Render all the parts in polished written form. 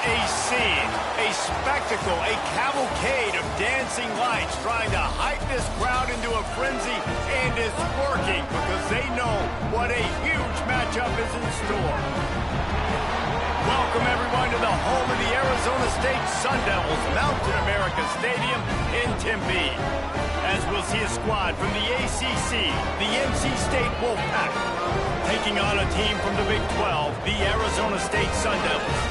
a scene, a spectacle, a cavalcade of dancing lights trying to hype this crowd into a frenzy, and it's working because they know what a huge matchup is in store. Welcome, everyone, to the home of the Arizona State Sun Devils, Mountain America Stadium in Tempe. As we'll see a squad from the ACC, the NC State Wolfpack, taking on a team from the Big 12, the Arizona State Sun Devils.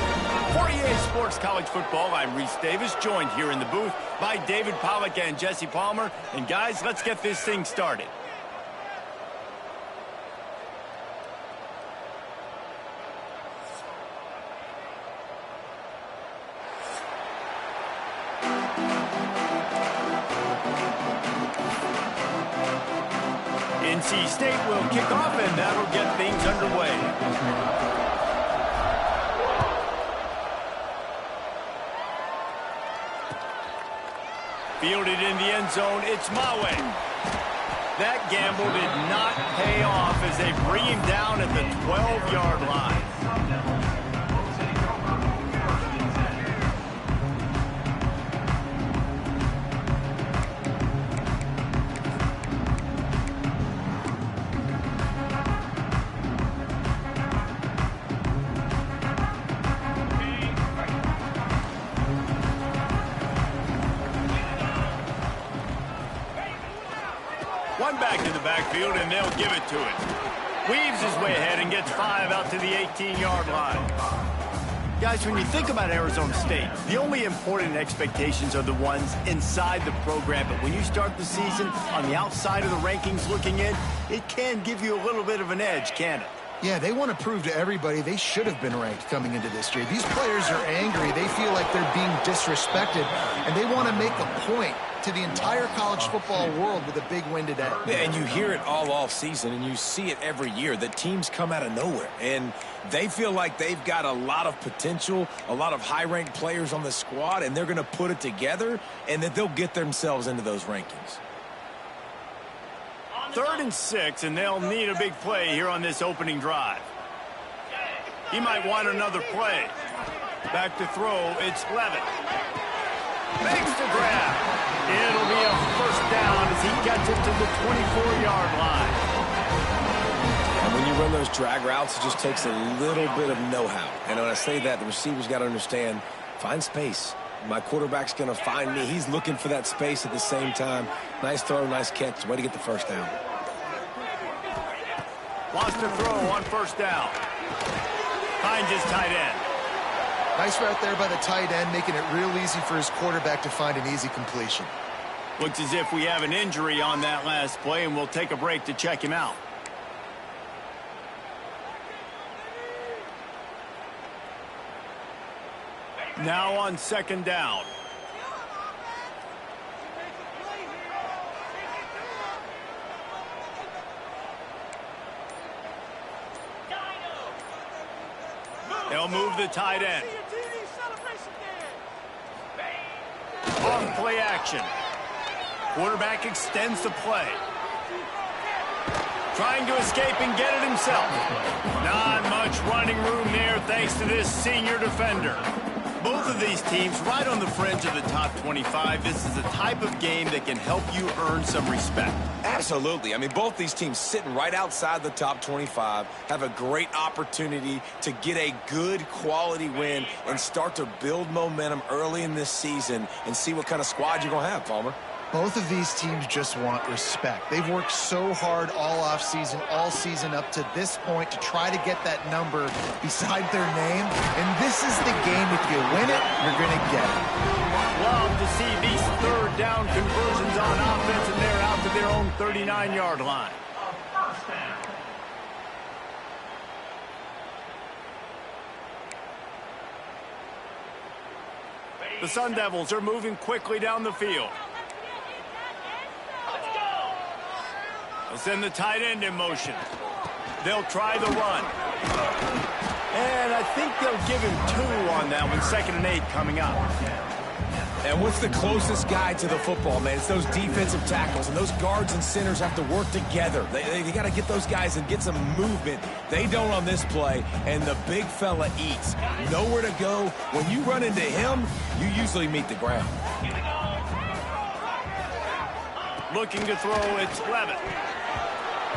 For EA Sports College Football, I'm Reese Davis, joined here in the booth by David Pollack and Jesse Palmer. And guys, let's get this thing started. NC State will kick off, and that'll get things underway. Fielded in the end zone, it's Mawe. That gamble did not pay off as they bring him down at the 12-yard line. One back in the backfield, and they'll give it to it. Weaves his way ahead and gets 5 out to the 18-yard line. Guys, when you think about Arizona State, the only important expectations are the ones inside the program. But when you start the season on the outside of the rankings looking in, it can give you a little bit of an edge, can't it? Yeah, they want to prove to everybody they should have been ranked coming into this year. These players are angry. They feel like they're being disrespected, and they want to make a point to the entire college football world with a big win today. Yeah, and you hear it all off season, and you see it every year. The teams come out of nowhere, and they feel like they've got a lot of potential, a lot of high-ranked players on the squad, and they're going to put it together, and that they'll get themselves into those rankings. 3rd and 6, and they'll need a big play here on this opening drive. He might want another play. Back to throw, it's Levitt. Makes the grab. It'll be a first down as he gets it to the 24-yard line. And when you run those drag routes, it just takes a little bit of know-how. And when I say that, the receivers got to understand, find space. My quarterback's going to find me. He's looking for that space at the same time. Nice throw, nice catch. Way to get the first down. Wants to throw on first down. Finds his tight end. Nice route there by the tight end, making it real easy for his quarterback to find an easy completion. Looks as if we have an injury on that last play, and we'll take a break to check him out. Now on 2nd down. They'll move the tight end. On play action. Quarterback extends the play. Trying to escape and get it himself. Not much running room there thanks to this senior defender. Both of these teams right on the fringe of the top 25. This is a type of game that can help you earn some respect. Absolutely. I mean, both these teams sitting right outside the top 25 have a great opportunity to get a good quality win and start to build momentum early in this season and see what kind of squad you're going to have, Palmer. Both of these teams just want respect. They've worked so hard all offseason, all season up to this point to try to get that number beside their name. And this is the game. If you win it, you're going to get it. Love to see these 3rd down conversions on offense, and they're out to their own 39-yard line. The Sun Devils are moving quickly down the field. They'll send the tight end in motion. They'll try the run. And I think they'll give him 2 on that one. 2nd and 8 coming up. And what's the closest guy to the football, man? It's those defensive tackles, and those guards and centers have to work together. They got to get those guys and get some movement. They don't on this play, and the big fella eats. Nowhere to go. When you run into him, you usually meet the ground. Looking to throw, it's Levitt.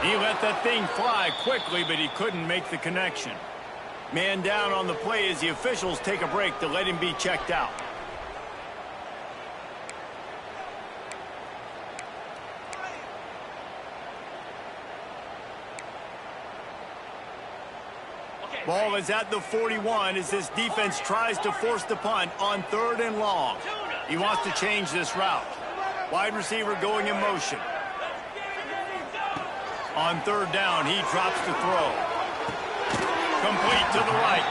He let that thing fly quickly, but he couldn't make the connection. Man down on the play as the officials take a break to let him be checked out. Ball is at the 41 as this defense tries to force the punt on 3rd and long. He wants to change this route. Wide receiver going in motion. On 3rd down, he drops to throw. Complete to the right.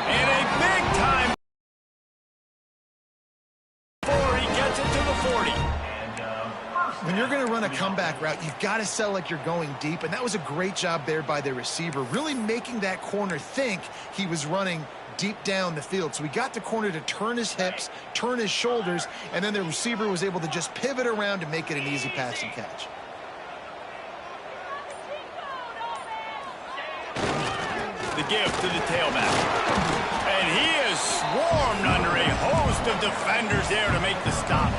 And a big time before he gets it to the 40. When you're going to run a comeback route, you've got to sell like you're going deep, and that was a great job there by the receiver, really making that corner think he was running deep down the field. So he got the corner to turn his hips, turn his shoulders, and then the receiver was able to just pivot around to make it an easy pass and catch. The give to the tailback. And he is swarmed under a host of defenders there to make the stop.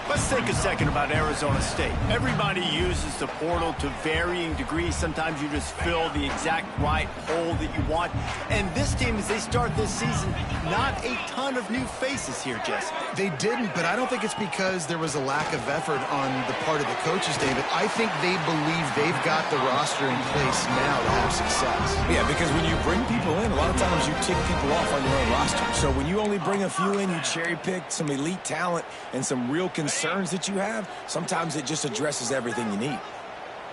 Let's think a second about Arizona State. Everybody uses the portal to varying degrees. Sometimes you just fill the exact right hole that you want. And this team, as they start this season, not a ton of new faces here, Jesse. They didn't, but I don't think it's because there was a lack of effort on the part of the coaches, David. I think they believe they've got the roster in place now to have success. Yeah, because when you bring people in, a lot of times you tick people off on your own roster. So when you only bring a few in, you cherry pick some elite talent and some real concerns that you have, sometimes it just addresses everything you need.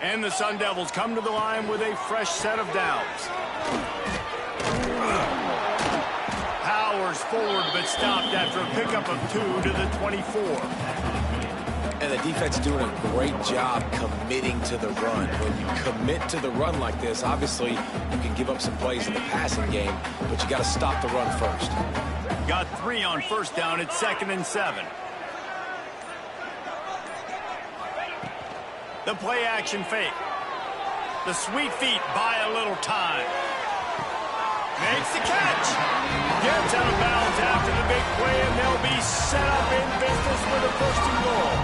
And the Sun Devils come to the line with a fresh set of downs. Powers forward, but stopped after a pickup of 2 to the 24. And the defense is doing a great job committing to the run. When you commit to the run like this, obviously you can give up some plays in the passing game, but you got to stop the run first. Got 3 on 1st down. It's 2nd and 7. The play action fake. The sweet feet buy a little time. Makes the catch. Gets out of bounds after the big play, and they'll be set up in business with a 1st and goal.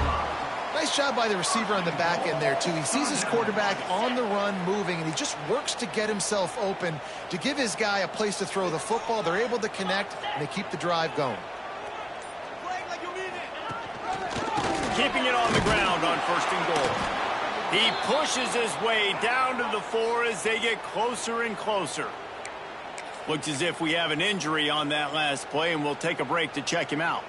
Nice job by the receiver on the back end there, too. He sees his quarterback on the run moving, and he just works to get himself open to give his guy a place to throw the football. They're able to connect, and they keep the drive going. Keeping it on the ground on 1st and goal. He pushes his way down to the 4 as they get closer and closer. Looks as if we have an injury on that last play, and we'll take a break to check him out.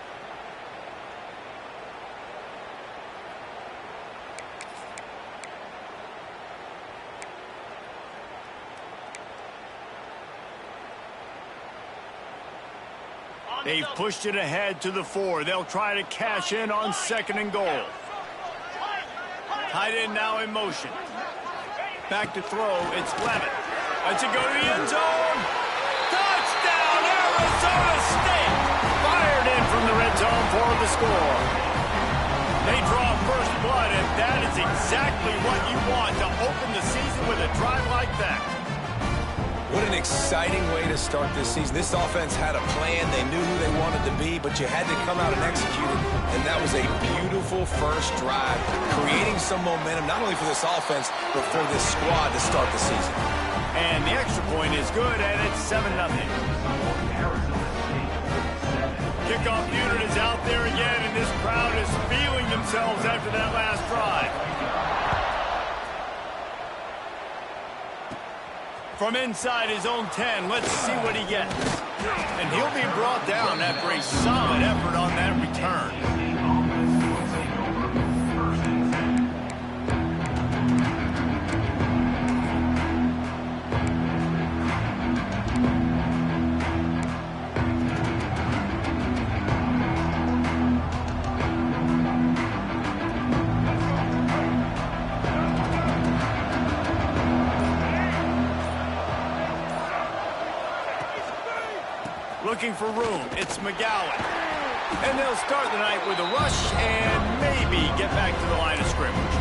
They've pushed it ahead to the 4. They'll try to cash in on 2nd and goal. Tight end now in motion. Back to throw. It's Levitt. Lets it go to the end zone. Touchdown, Arizona State. Fired in from the red zone for the score. They draw first blood, and that is exactly what you want to open the season with a drive like that. What an exciting way to start this season. This offense had a plan. They knew who they wanted to be, but you had to come out and execute it. And that was a beautiful first drive, creating some momentum, not only for this offense, but for this squad to start the season. And the extra point is good, and it's 7-0. Kickoff unit is out there again, and this crowd is feeling themselves after that last drive. From inside his own 10, let's see what he gets. And he'll be brought down after a solid effort on that return. Looking for room. It's McGowan. And they'll start the night with a rush and maybe get back to the line of scrimmage.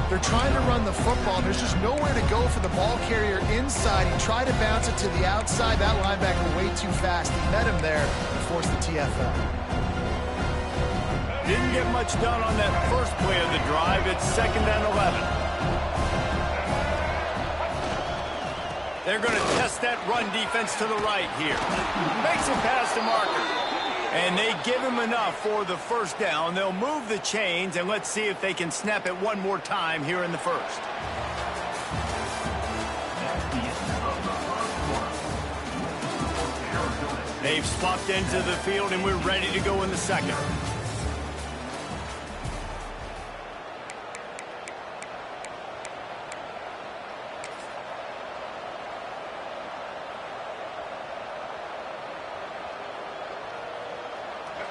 They're trying to run the football. There's just nowhere to go for the ball carrier inside. He tried to bounce it to the outside. That linebacker way too fast. He met him there and forced the TFL. Didn't get much done on that first play of the drive. It's 2nd and 11. They're going to test that run defense to the right here. Makes it past the marker. And they give him enough for the first down. They'll move the chains, and let's see if they can snap it one more time here in the first. They've swapped into the field, and we're ready to go in the second.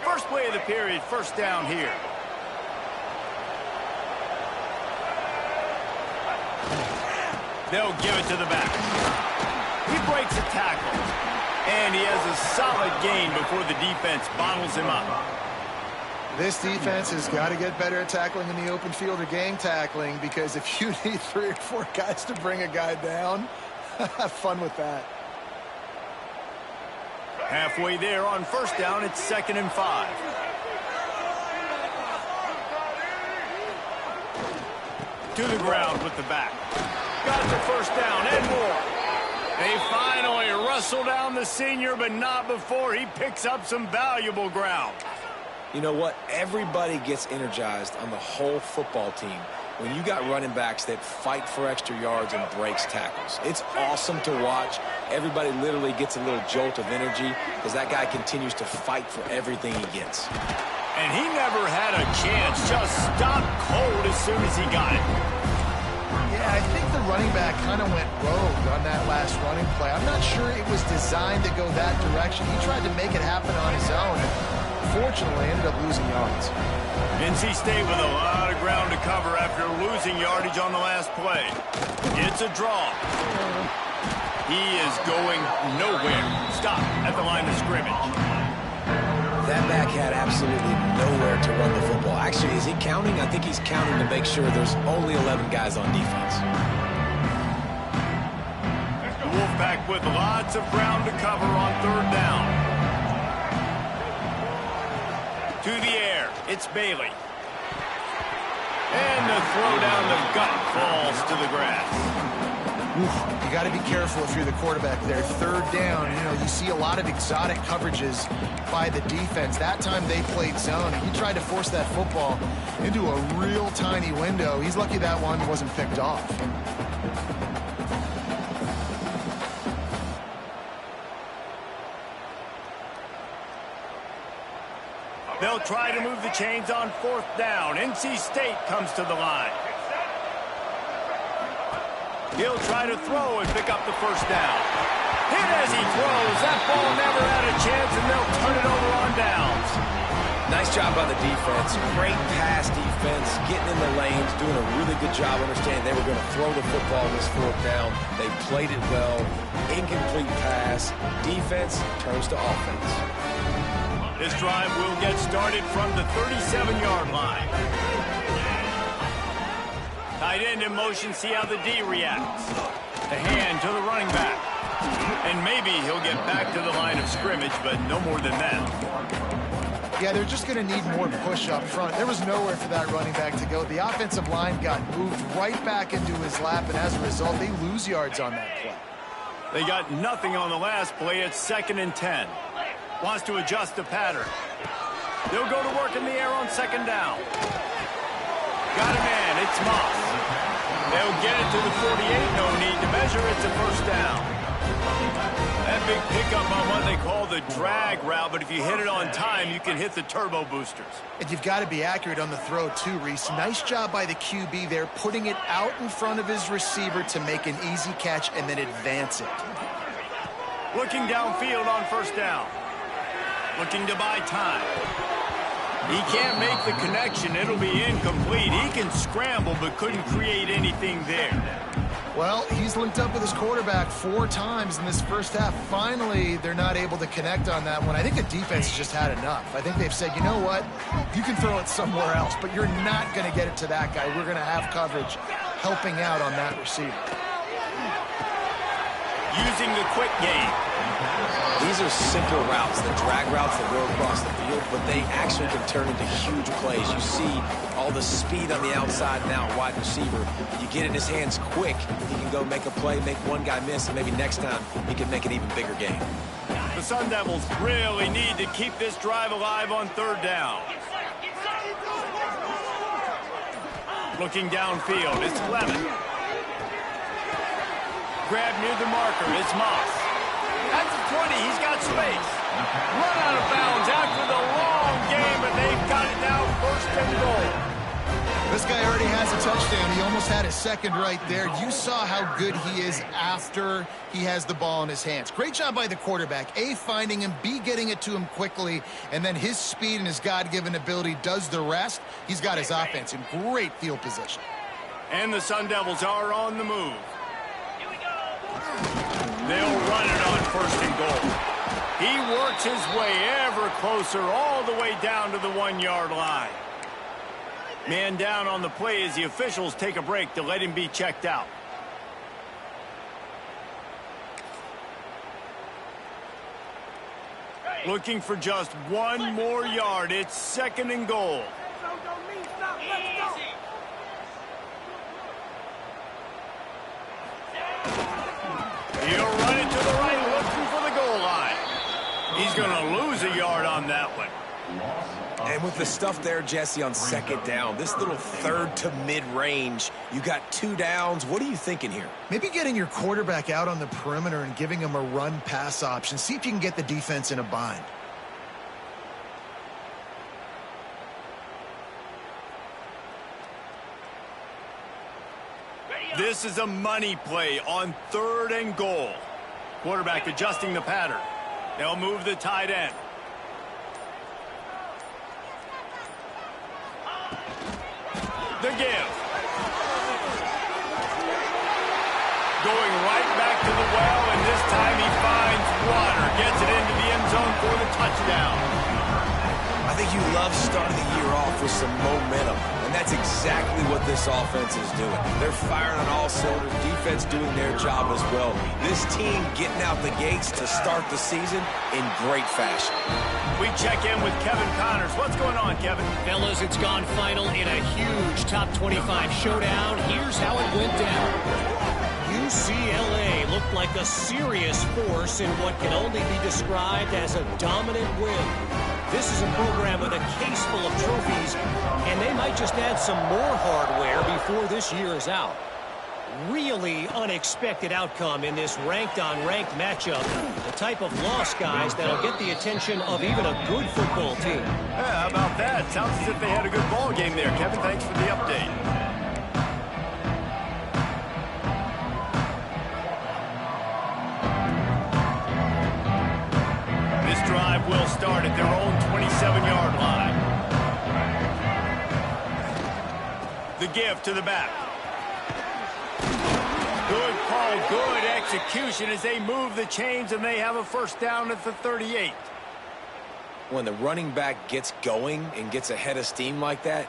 First play of the period, first down here. They'll give it to the back. He breaks a tackle. And he has a solid gain before the defense bottles him up. This defense has got to get better at tackling in the open field or gang tackling, because if you need 3 or 4 guys to bring a guy down, have fun with that. Halfway there on first down, it's 2nd and 5. To the ground with the back. Got the first down and more. They finally wrestle down the senior, but not before he picks up some valuable ground. You know what? Everybody gets energized on the whole football team when you got running backs that fight for extra yards and breaks tackles. It's awesome to watch. Everybody literally gets a little jolt of energy as that guy continues to fight for everything he gets. And he never had a chance. Just stopped cold as soon as he got it. Yeah, I think the running back kind of went rogue on that last running play. I'm not sure it was designed to go that direction. He tried to make it happen on his own. Fortunately, ended up losing yards. NC State with a lot of ground to cover after losing yardage on the last play. It's a draw. He is going nowhere. Stop at the line of scrimmage. That back had absolutely nowhere to run the football. Actually, is he counting? I think he's counting to make sure there's only 11 guys on defense. The Wolfpack with lots of ground to cover on 3rd down. To the air, it's Bailey. And the throw down the gut falls to the grass. You got to be careful if you're the quarterback there. 3rd down, you see a lot of exotic coverages by the defense. That time they played zone, and he tried to force that football into a real tiny window. He's lucky that one wasn't picked off. They'll try to move the chains on 4th down. NC State comes to the line. He'll try to throw and pick up the first down. Hit as he throws. That ball never had a chance, and they'll turn it over on downs. Nice job by the defense. Great pass defense, getting in the lanes, doing a really good job understanding they were going to throw the football this 4th down. They played it well. Incomplete pass. Defense turns to offense. This drive will get started from the 37-yard line. Tight end in motion, see how the D reacts. The hand to the running back. And maybe he'll get back to the line of scrimmage, but no more than that. Yeah, they're just going to need more push up front. There was nowhere for that running back to go. The offensive line got moved right back into his lap, and as a result, they lose yards on that play. They got nothing on the last play. It's 2nd and 10. Wants to adjust the pattern. They'll go to work in the air on 2nd down. Got a man. It's Moss. They'll get it to the 48. No need to measure. It's a first down. That big pickup on what they call the drag route, but if you hit it on time, you can hit the turbo boosters. And you've got to be accurate on the throw too, Reese. Nice job by the QB there, putting it out in front of his receiver to make an easy catch and then advance it. Looking downfield on first down. Looking to buy time. He can't make the connection. It'll be incomplete. He can scramble, but couldn't create anything there. Well, he's linked up with his quarterback 4 times in this first half. Finally, they're not able to connect on that one. I think the defense has just had enough. I think they've said, you know what, you can throw it somewhere else, but you're not going to get it to that guy. We're going to have coverage helping out on that receiver. Using the quick game. These are simple routes, the drag routes that go across the field, but they actually can turn into huge plays. You see all the speed on the outside and out wide receiver. You get it in his hands quick, he can go make a play, make one guy miss, and maybe next time he can make an even bigger game. The Sun Devils really need to keep this drive alive on 3rd down. Looking downfield, it's Lemon. Grab near the marker, it's Moss. At the 20, he's got space. Run out of bounds after the long game, and they've got it now 1st and goal. This guy already has a touchdown. He almost had his second right there. You saw how good he is after he has the ball in his hands. Great job by the quarterback. A, finding him, B, getting it to him quickly, and then his speed and his God-given ability does the rest. He's got his offense in great field position. And the Sun Devils are on the move. They'll run it on 1st and goal. He works his way ever closer all the way down to the 1-yard line. Man down on the play as the officials take a break to let him be checked out. Looking for just 1 more yard. It's 2nd and goal. He'll run it to the right, looking for the goal line. He's going to lose a yard on that one. And with the stuff there, Jesse, on 2nd down, this little 3rd to mid-range, you got 2 downs. What are you thinking here? Maybe getting your quarterback out on the perimeter and giving him a run-pass option. See if you can get the defense in a bind. This is a money play on 3rd and goal. Quarterback adjusting the pattern. They'll move the tight end. The give. Going right back to the well, and this time he finds water. Gets it into the end zone for the touchdown. I think you love starting the year off with some momentum, and that's exactly what this offense is doing. They're firing on all cylinders, defense doing their job as well. This team getting out the gates to start the season in great fashion. We check in with Kevin Connors. What's going on, Kevin? Fellas, it's gone final in a huge top 25 showdown. Here's how it went down. UCLA looked like a serious force in what can only be described as a dominant win. This is a program with a case full of trophies, and they might just add some more hardware before this year is out. Really unexpected outcome in this ranked-on-ranked matchup. The type of loss, guys, that'll get the attention of even a good football team. Yeah, how about that? Sounds as if they had a good ball game there. Kevin, thanks for the update. This drive will start at their own 27-yard line. The give to the back. Good call, good execution as they move the chains, and they have a 1st down at the 38. When the running back gets going and gets ahead of steam like that,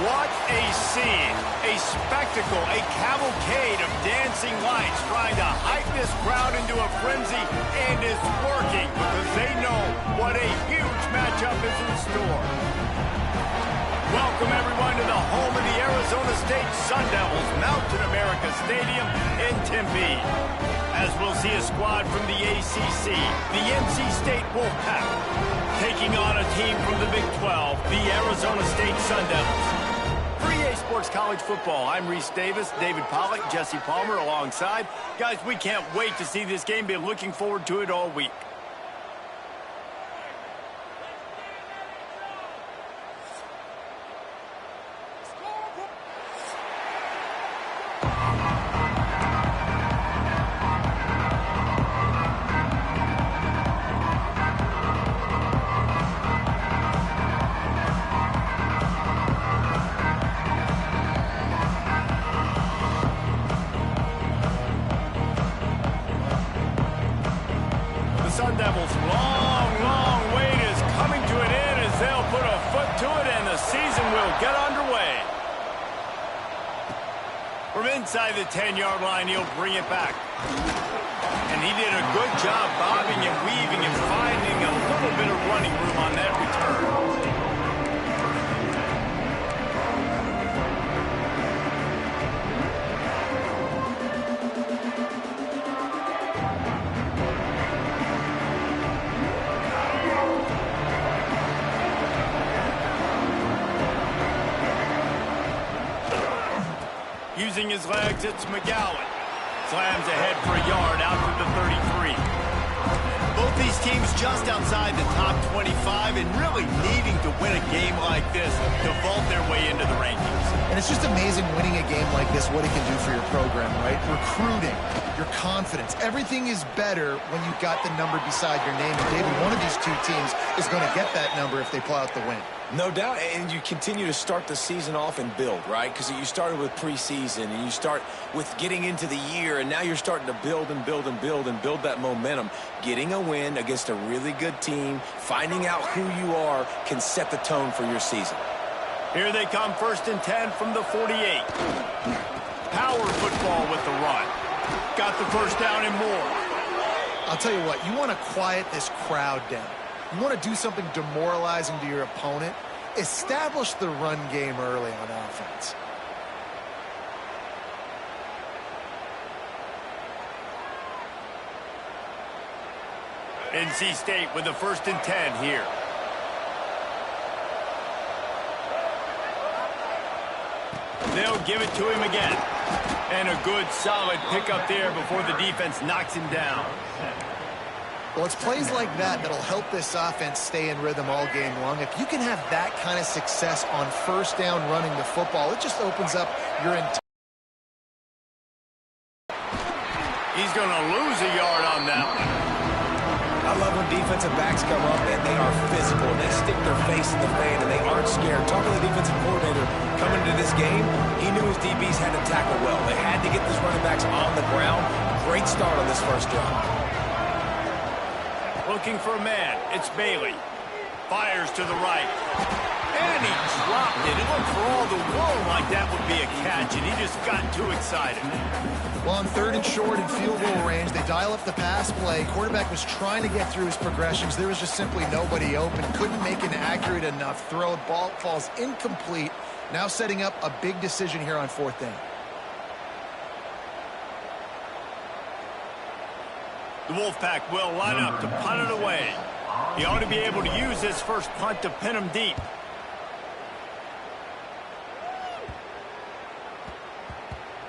What a scene, a spectacle, a cavalcade of dancing lights trying to hype this crowd into a frenzy, and it's working because they know what a huge matchup is in store. Welcome everyone to the home of the Arizona State Sun Devils, Mountain America Stadium in Tempe. As we'll see a squad from the ACC, the NC State Wolfpack, taking on a team from the Big 12, the Arizona State Sun Devils. For EA Sports College Football, I'm Reese Davis, David Pollack, Jesse Palmer alongside. Guys, we can't wait to see this game. Been looking forward to it all week. Sun Devils' long wait is coming to an end as they'll put a foot to it and the season will get underway. From inside the 10-yard line, he'll bring it back. And he did a good job bobbing and weaving and finding a little bit of running room on that return. Using his legs, it's McGowan. Slams ahead for a yard out to the 33. Both these teams just outside the top 25 and really needing to win a game like this to vault their way into the rankings. And it's just amazing winning a game like this, what it can do for your program, right? Recruiting, your confidence, everything is better when you've got the number beside your name. And David, one of these two teams is going to get that number if they pull out the win. No doubt, and you continue to start the season off and build, right? Because you started with preseason, and you start with getting into the year, and now you're starting to build and build and build and build that momentum. Getting a win against a really good team, finding out who you are, can set the tone for your season. Here they come, 1st and 10 from the 48. Power football with the run. Got the first down and more. I'll tell you what, you want to quiet this crowd down. You want to do something demoralizing to your opponent, establish the run game early on offense. NC State with the 1st and 10 here. They'll give it to him again. And a good, solid pickup there before the defense knocks him down. Well, it's plays like that that'll help this offense stay in rhythm all game long. If you can have that kind of success on 1st down running the football, it just opens up your entire... He's going to lose a yard on that one. I love when defensive backs come up and they are physical and they stick their face in the fan and they aren't scared. Talking to the defensive coordinator coming into this game, he knew his DBs had to tackle well. They had to get these running backs on the ground. Great start on this first drive. Looking for a man. It's Bailey. Fires to the right. And he dropped it. It looked for all the world like that would be a catch, and he just got too excited. Well, on 3rd and short in field goal range, they dial up the pass play. Quarterback was trying to get through his progressions. There was just simply nobody open. Couldn't make an accurate enough throw. Ball falls incomplete. Now setting up a big decision here on 4th down. The Wolfpack will line up to punt it away. He ought to be able to use his first punt to pin him deep.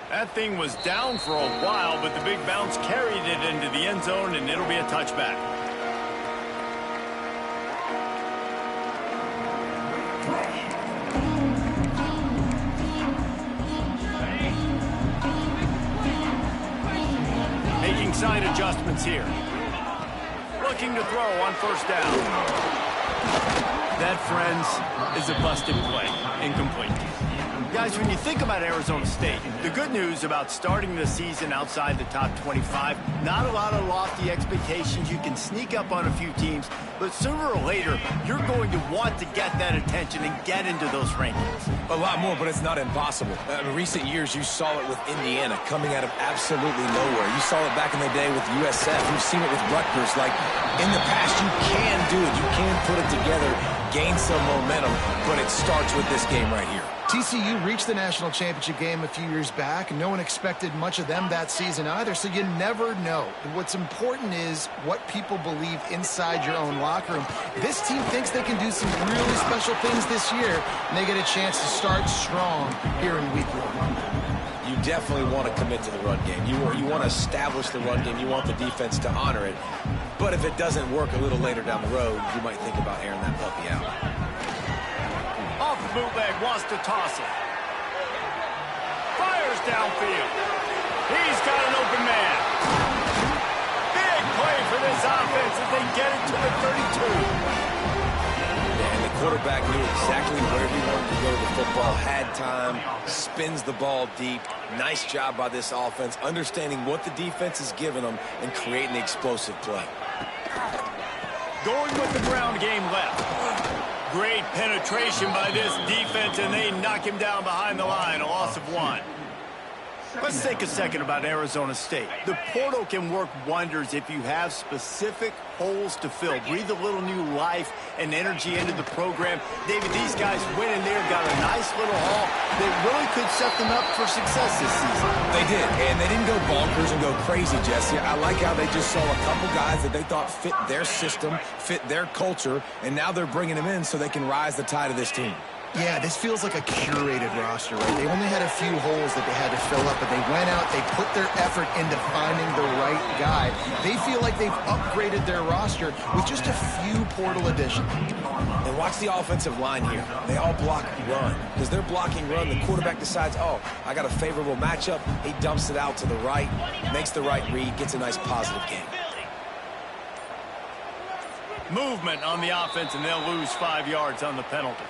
That thing was down for a while, but the big bounce carried it into the end zone, and it'll be a touchback. Making side adjustments here. Looking to throw on 1st down. That, friends, is a busted play. Incomplete. Guys, when you think about Arizona State, the good news about starting the season outside the top 25, not a lot of lofty expectations. You can sneak up on a few teams, but sooner or later, you're going to want to get that attention and get into those rankings. A lot more, but it's not impossible. In recent years, you saw it with Indiana coming out of absolutely nowhere. You saw it back in the day with USF. You've seen it with Rutgers. Like, in the past, you can do it. You can put it together, gain some momentum, but it starts with this game right here. TCU reached the national championship game a few years back, and no one expected much of them that season either, so you never know. What's important is what people believe inside your own locker room. This team thinks they can do some really special things this year, and they get a chance to start strong here in week 1. You definitely want to commit to the run game. You want to establish the run game. You want the defense to honor it. But if it doesn't work a little later down the road, you might think about airing that puppy out. Off the bootleg, wants to toss it. Fires downfield. He's got an open man. Big play for this offense as they get it to the 32. And the quarterback knew exactly where he wanted to go to the football, had time, spins the ball deep. Nice job by this offense, understanding what the defense is giving them and creating the explosive play. Going with the ground game left. Great penetration by this defense, and they knock him down behind the line, a loss of 1. Let's take a second about Arizona State. The portal can work wonders if you have specific holes to fill. Breathe a little new life and energy into the program. David, these guys went in there, got a nice little haul that really could set them up for success this season. They did, and they didn't go bonkers and go crazy, Jesse. I like how they just saw a couple guys that they thought fit their system, fit their culture, and now they're bringing them in so they can rise the tide of this team. Yeah, this feels like a curated roster, right? They only had a few holes that they had to fill up, but they went out, they put their effort into finding the right guy. They feel like they've upgraded their roster with just a few portal additions. And watch the offensive line here. They all block run. Because they're blocking run, the quarterback decides, oh, I got a favorable matchup. He dumps it out to the right, makes the right read, gets a nice positive game. Movement on the offense, and they'll lose 5 yards on the penalty.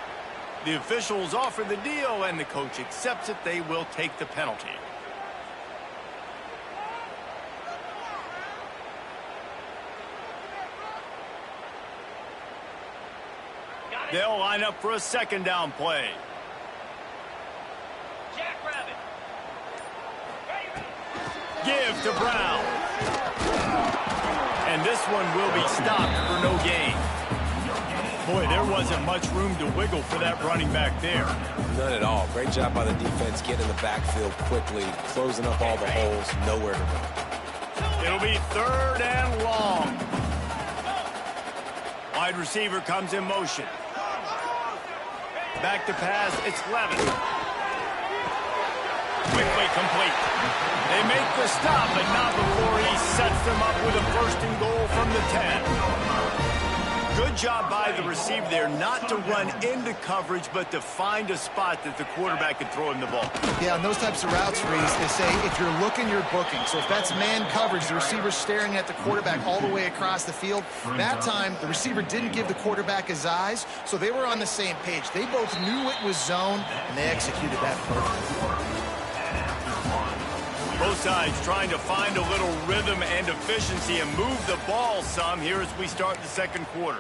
The officials offer the deal, and the coach accepts it. They will take the penalty. They'll line up for a second down play. Give to Brown. And this one will be stopped for no gain. Boy, there wasn't much room to wiggle for that running back there. None at all. Great job by the defense getting in the backfield quickly, closing up all the holes, nowhere to run. It'll be 3rd and long. Wide receiver comes in motion. Back to pass, it's Levin. Quickly complete. They make the stop, but not before he sets them up with a 1st and goal from the 10. Good job by the receiver there, not to run into coverage, but to find a spot that the quarterback could throw him the ball. Yeah, on those types of routes, Reese, they say if you're looking, you're booking. So if that's man coverage, the receiver's staring at the quarterback all the way across the field. That time, the receiver didn't give the quarterback his eyes, so they were on the same page. They both knew it was zone, and they executed that perfectly. Both sides trying to find a little rhythm and efficiency and move the ball some here as we start the 2nd quarter.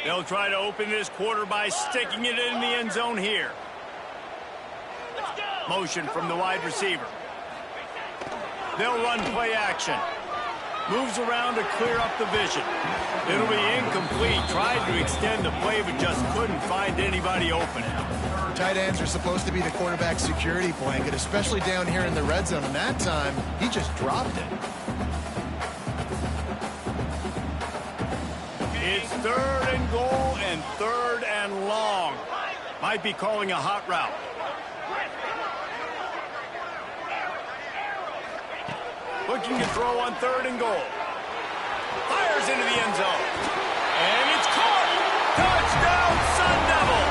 They'll try to open this quarter by sticking it in the end zone here. Motion from the wide receiver. They'll run play action. Moves around to clear up the vision. It'll be incomplete. Tried to extend the play, but just couldn't find anybody open. Tight ends are supposed to be the quarterback's security blanket, especially down here in the red zone. And that time, he just dropped it. It's 3rd and goal and 3rd and long. Might be calling a hot route. Looking to throw on 3rd and goal. Fires into the end zone. And it's caught. Touchdown, Sun Devils.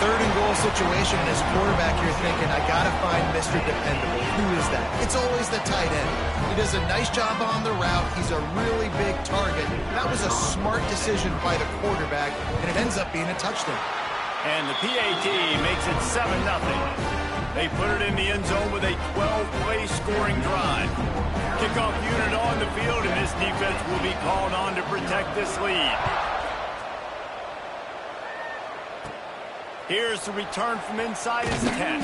3rd and goal situation, and as a quarterback, you're thinking, I got to find Mr. Dependable. who is that? It's always the tight end. He does a nice job on the route. He's a really big target. That was a smart decision by the quarterback, and it ends up being a touchdown. And the PAT makes it 7-0. They put it in the end zone with a 12-play scoring drive. Kickoff unit on the field, and this defense will be called on to protect this lead. Here's the return from inside his 10.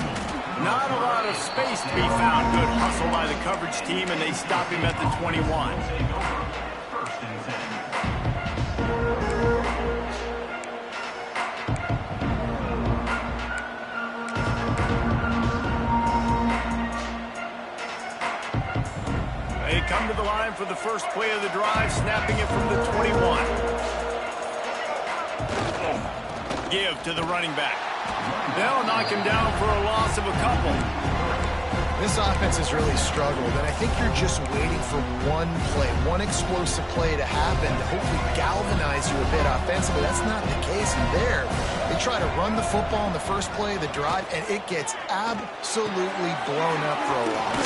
Not a lot of space to be found. Good hustle by the coverage team, and they stop him at the 21. They come to the line for the first play of the drive, snapping it from the 21. Give to the running back. They'll knock him down for a loss of a couple. This offense has really struggled, and I think you're just waiting for one play, one explosive play to happen to hopefully galvanize you a bit offensively. That's not the case in there. They try to run the football in the first play of the drive, and it gets absolutely blown up for a loss.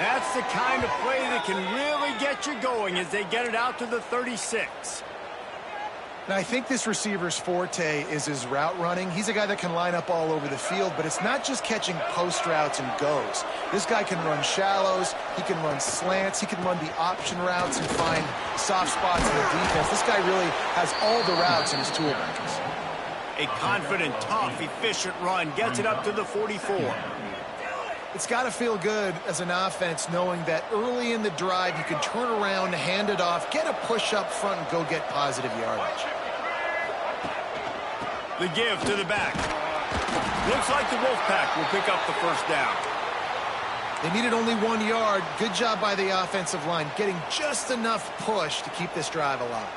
That's the kind of play that can really get you going as they get it out to the 36. Now, I think this receiver's forte is his route running. He's a guy that can line up all over the field, but it's not just catching post routes and goes. This guy can run shallows, he can run slants, he can run the option routes and find soft spots in the defense. This guy really has all the routes in his toolbox. A confident, tough, efficient run gets it up to the 44. It's got to feel good as an offense knowing that early in the drive you can turn around, hand it off, get a push up front, and go get positive yardage. The give to the back. Looks like the Wolfpack will pick up the first down. They needed only 1 yard. Good job by the offensive line, getting just enough push to keep this drive alive.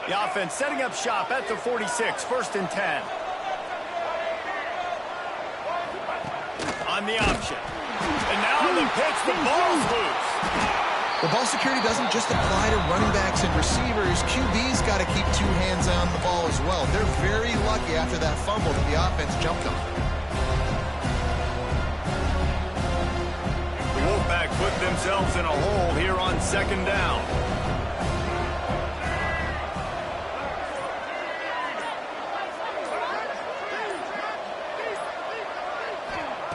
The offense setting up shop at the 46, 1st and 10. On the option. And now the pitch, the ball's loose. The ball security doesn't just apply to running backs and receivers. QB's got to keep 2 hands on the ball as well. They're very lucky after that fumble that the offense jumped on. The Wolfpack put themselves in a hole here on 2nd down.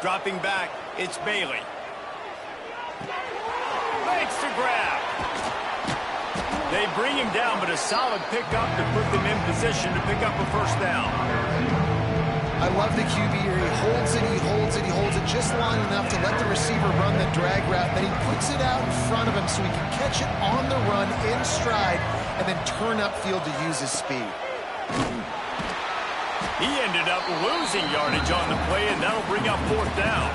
Dropping back, it's Bailey. Makes the grab. They bring him down, but a solid pickup to put them in position to pick up a first down. I love the QB here. He holds it, he holds it, he holds it just long enough to let the receiver run the drag route. Then he puts it out in front of him so he can catch it on the run in stride and then turn upfield to use his speed. He ended up losing yardage on the play, and that'll bring up 4th down.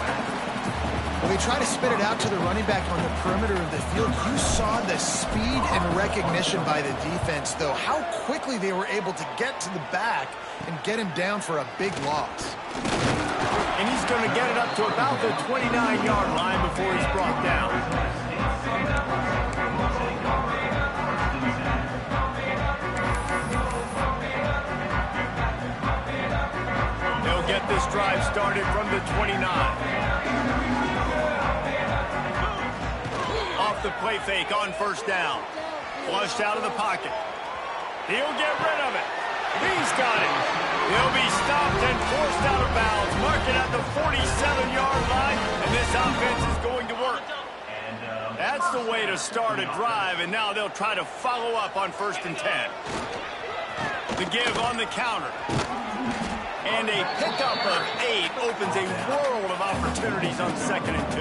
When they try to spit it out to the running back on the perimeter of the field, you saw the speed and recognition by the defense, though. How quickly they were able to get to the back and get him down for a big loss. And he's going to get it up to about the 29-yard line before he's brought down. Get this drive started from the 29. Off the play fake on 1st down. Flushed out of the pocket. He'll get rid of it. He's got it. He'll be stopped and forced out of bounds. Mark it at the 47-yard line, and this offense is going to work. That's the way to start a drive, and now they'll try to follow up on 1st and 10. The give on the counter. And a pickup of 8 opens a world of opportunities on 2nd and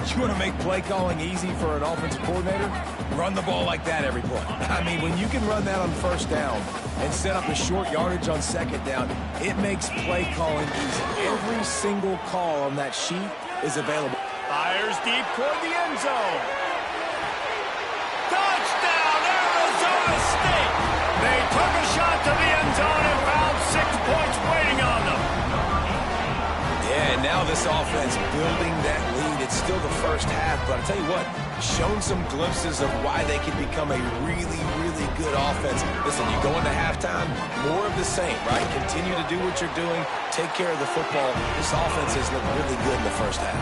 2. You want to make play calling easy for an offensive coordinator? Run the ball like that every play. I mean, when you can run that on 1st down and set up a short yardage on 2nd down, it makes play calling easy. Every single call on that sheet is available. Fires deep toward the end zone. Touchdown, Arizona State! They took a shot to the end zone and found 6 points waiting on them. Yeah, and now this offense building that lead. It's still the first half, but I'll tell you what, shown some glimpses of why they can become a really, really good offense. Listen, you go into halftime, more of the same, right? Continue to do what you're doing, take care of the football. This offense has looked really good in the first half.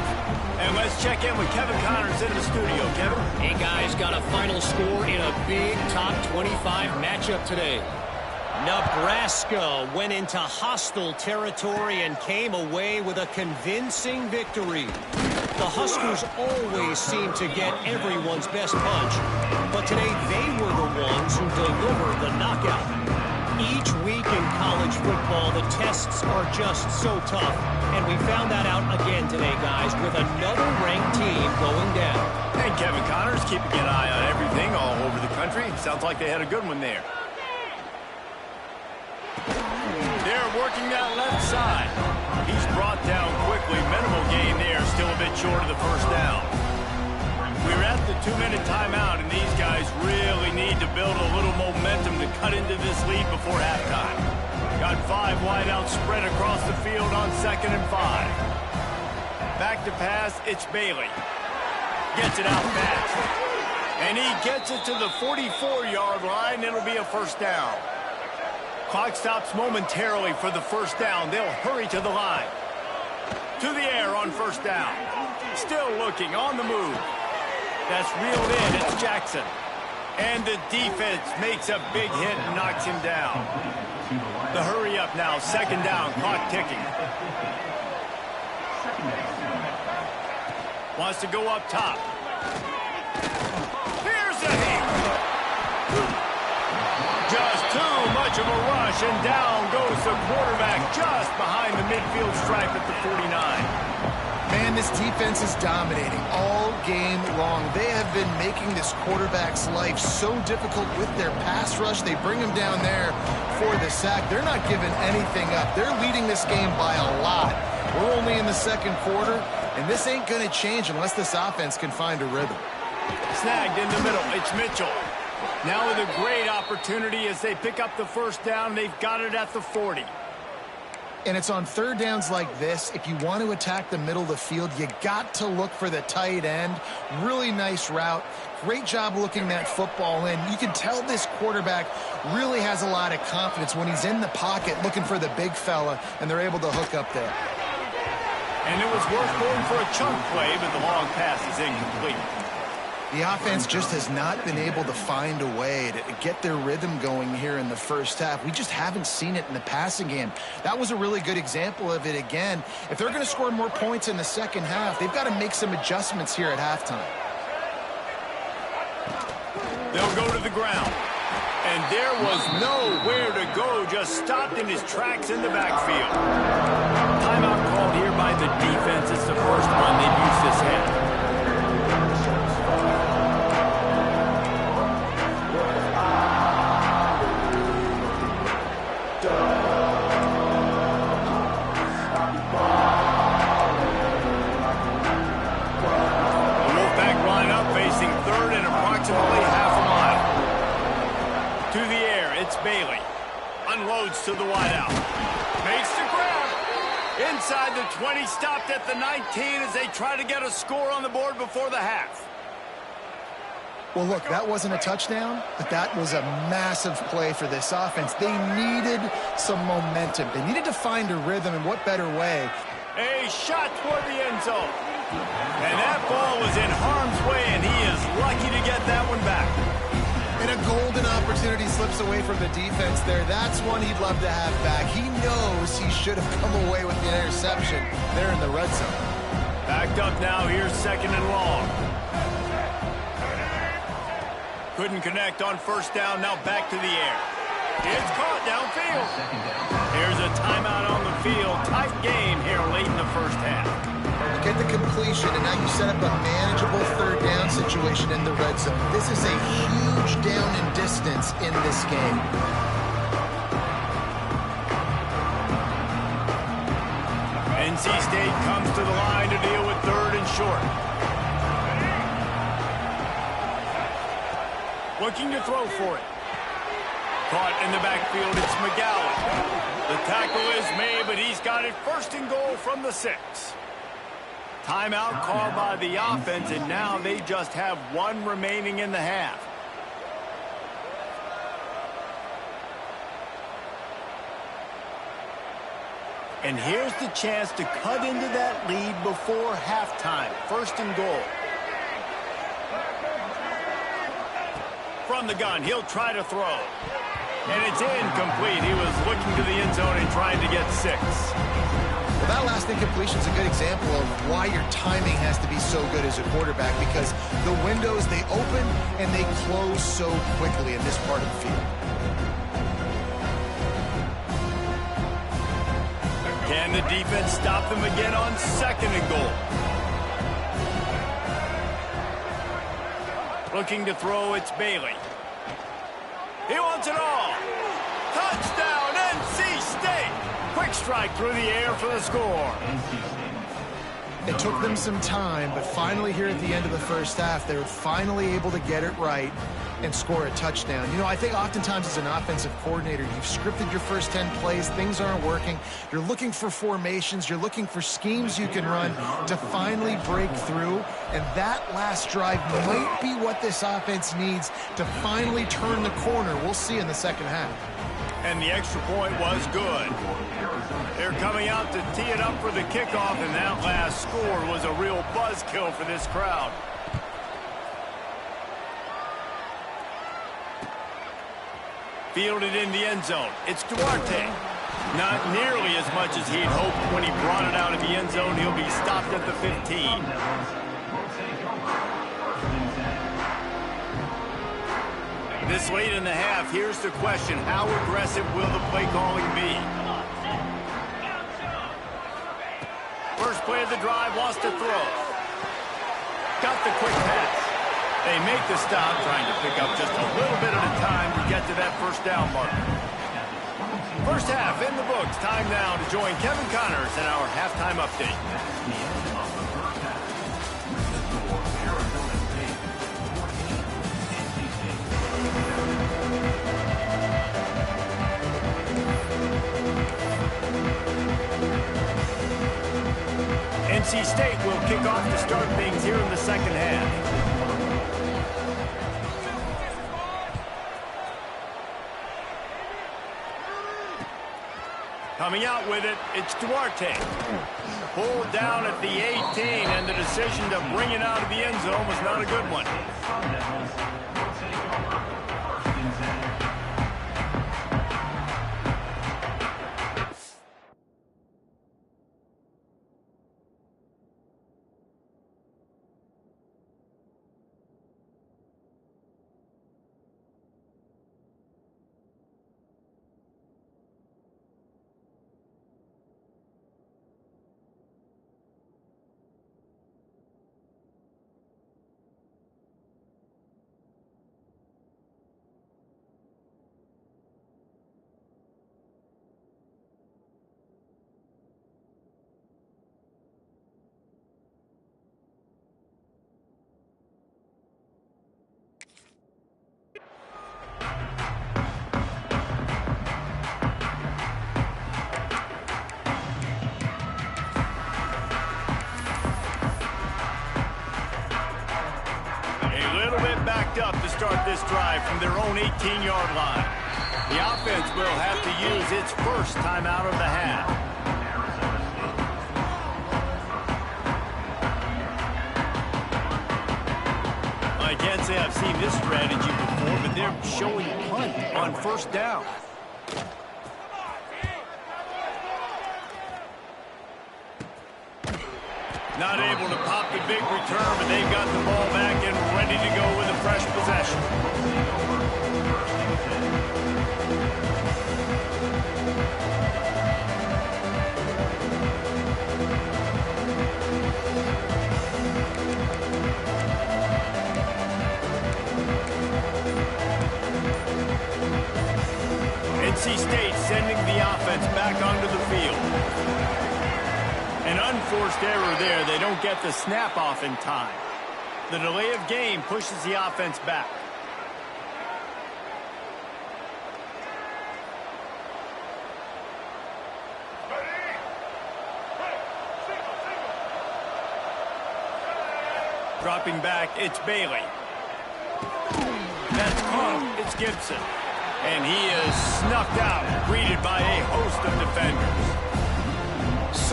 And let's check in with Kevin Connors in the studio. Kevin? Hey, guys, got a final score in a big top 25 matchup today. Nebraska went into hostile territory and came away with a convincing victory. The Huskers always seem to get everyone's best punch, but today they were the ones who delivered the knockout. Each week in college football, the tests are just so tough, and we found that out again today, guys, with another ranked team going down. And Kevin Connors keeping an eye on everything all over the country. Sounds like they had a good one there. They're working that left side. He's brought down quickly. Minimal gain there, still a bit short of the first down. We're at the 2-minute timeout, and these guys really need to build a little momentum to cut into this lead before halftime. Got 5 wideouts spread across the field on 2nd and 5. Back to pass, it's Bailey. Gets it out fast. And he gets it to the 44-yard line. It'll be a first down. Clock stops momentarily for the first down. They'll hurry to the line. To the air on first down. Still looking, on the move. That's reeled in. It's Jackson. And the defense makes a big hit and knocks him down. The hurry up now. 2nd down. Clock ticking. Wants to go up top. Here's the hit. Just too much of a rush, and down goes the quarterback just behind the midfield stripe at the 49. Man, this defense is dominating all game long. They have been making this quarterback's life so difficult with their pass rush. They bring him down there for the sack. They're not giving anything up. They're leading this game by a lot. We're only in the 2nd quarter, and this ain't going to change unless this offense can find a rhythm. Snagged in the middle. It's Mitchell. Now with a great opportunity as they pick up the first down. They've got it at the 40. And it's on 3rd downs like this. If you want to attack the middle of the field, you got to look for the tight end. Really nice route. Great job looking that football in. You can tell this quarterback really has a lot of confidence when he's in the pocket looking for the big fella, and they're able to hook up there. And it was worth going for a chunk play, but the long pass is incomplete. The offense just has not been able to find a way to get their rhythm going here in the first half. We just haven't seen it in the passing game. That was a really good example of it again. If they're going to score more points in the second half, they've got to make some adjustments here at halftime. They'll go to the ground. And there was nowhere to go, just stopped in his tracks in the backfield. Timeout called here by the defense. It's the first one they've used this half. Bailey unloads to the wideout. Makes the grab. Inside the 20, stopped at the 19 as they try to get a score on the board before the half. Well, look, that wasn't a touchdown, but that was a massive play for this offense. They needed some momentum. They needed to find a rhythm, and what better way? A shot toward the end zone. And that ball was in harm's way, and he is lucky to get that one back. And a golden opportunity slips away from the defense there. That's one he'd love to have back. He knows he should have come away with the interception there in the red zone. Backed up now. Here's 2nd and long. Couldn't connect on first down. Now back to the air. It's caught downfield. Here's a timeout on the field. Tight game here late in the first half. Get the completion, and now you set up a manageable 3rd down situation in the red zone. This is a huge down in distance in this game. NC State comes to the line to deal with 3rd and short. Looking to throw for it. Caught in the backfield, it's McGowan. The tackle is made, but he's got it 1st and goal from the 6. Timeout called by the offense, and now they just have 1 remaining in the half. And here's the chance to cut into that lead before halftime. First and goal. From the gun, he'll try to throw. And it's incomplete. He was looking to the end zone and trying to get 6. Well, that last incompletion is a good example of why your timing has to be so good as a quarterback, because the windows, they open and they close so quickly in this part of the field. Can the defense stop them again on second and goal? Looking to throw, it's Bailey. He wants it all. Touchdown, NC State. Quick strike through the air for the score. It took them some time, but finally here at the end of the first half, they were finally able to get it right and score a touchdown. You know, I think oftentimes as an offensive coordinator, you've scripted your first 10 plays, things aren't working. You're looking for formations, you're looking for schemes you can run to finally break through, and that last drive might be what this offense needs to finally turn the corner. We'll see in the second half. And the extra point was good. They're coming out to tee it up for the kickoff, and that last score was a real buzzkill for this crowd. Fielded in the end zone. It's Duarte. Not nearly as much as he'd hoped when he brought it out of the end zone. He'll be stopped at the 15. This late in the half, here's the question. How aggressive will the play calling be? First play of the drive, wants to throw. Got the quick pass. They make the stop, trying to pick up just a little bit at a time to get to that first down marker. First half in the books. Time now to join Kevin Connors in our halftime update. NC State will kick off to start things here in the second half. Coming out with it, it's Duarte. Pulled down at the 18, and the decision to bring it out of the end zone was not a good one. Up to start this drive from their own 18-yard line. The offense will have to use its first timeout of the half. I can't say I've seen this strategy before, but they're showing punt on first down. Not able to pop the big return, but they've got the ball back and ready to go with a fresh possession. NC State sending the offense back onto the field. An unforced error there. They don't get the snap off in time. The delay of game pushes the offense back. Dropping back, it's Bailey. That's caught. It's Gibson. And he is snuffed out, greeted by a host of defenders.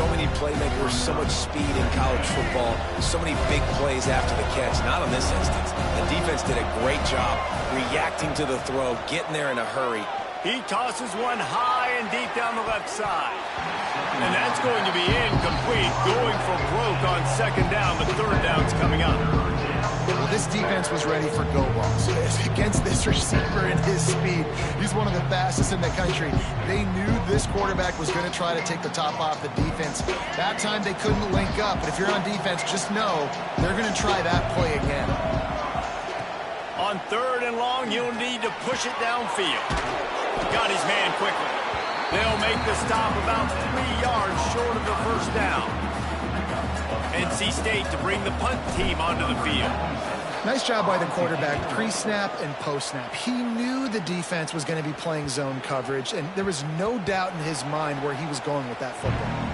so many playmakers, so much speed in college football, so many big plays after the catch. Not in this instance. The defense did a great job reacting to the throw, getting there in a hurry. He tosses one high and deep down the left side. And that's going to be incomplete, going for broke on second down, but third down's coming up. Well, this defense was ready for go balls. Against this receiver and his speed, he's one of the fastest in the country. They knew this quarterback was going to try to take the top off the defense. That time they couldn't link up, but if you're on defense, just know they're going to try that play again. On third and long, you'll need to push it downfield. Got his man quickly. They'll make the stop about 3 yards short of the first down. NC State to bring the punt team onto the field. Nice job by the quarterback, pre-snap and post-snap. He knew the defense was going to be playing zone coverage, and there was no doubt in his mind where he was going with that football.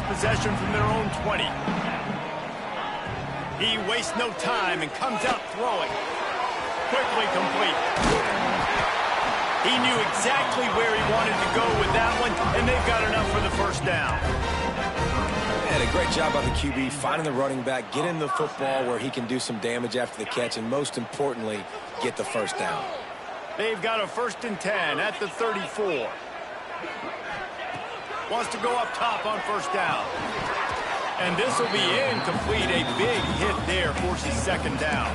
Possession from their own 20. He wastes no time and comes out throwing. Quickly complete. He knew exactly where he wanted to go with that one, and they've got enough for the first down. And a great job by the QB, finding the running back, getting the football where he can do some damage after the catch, and most importantly, get the first down. They've got a 1st and 10 at the 34. Wants to go up top on first down. And this will be incomplete. A big hit there forces second down.